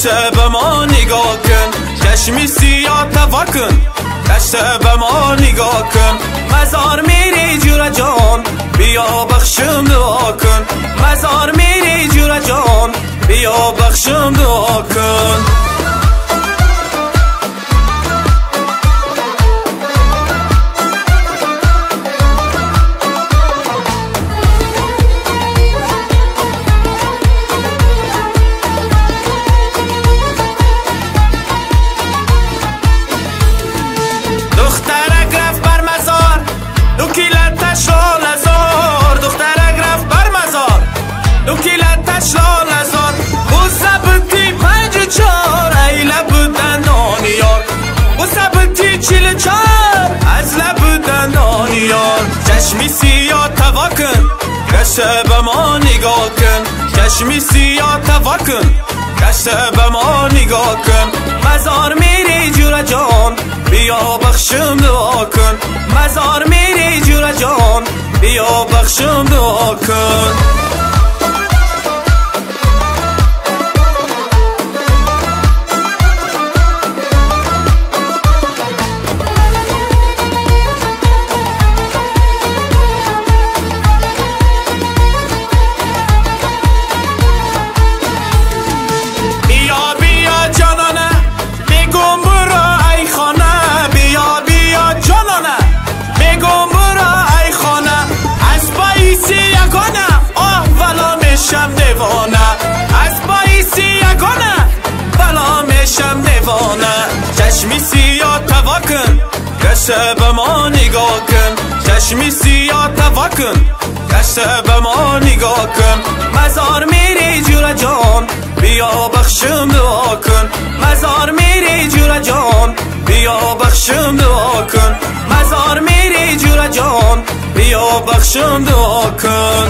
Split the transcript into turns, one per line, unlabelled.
دشته به ما نگاه کن، چشمی سیاه توا کن، دشته به ما نگاه کن. مزار میری جور جان، بیا بخشم دعا کن. مزار میری جور جان، بیا بخشم دعا کن. از لب دندان یار، چشمی سیاه توا کن، دشته به ما نگاه کن. چشمی سیاه توا کن، دشته به ما نگاه کن. مزار میری جور جان، بیا بخشم دعا کن. مزار میری جور جان، بیا بخشم دعا کن. چشمی سیاه توا کن، دشته به ما نگاه کن. چشمی سیاه توا کن، دشته به ما نگاه کن. مزار میری جور جان، بیا بخشم دعا کن. مزار میری جور جان، بیا بخشم دعا کن. مزار میری جور جان، بیا بخشم دعا کن.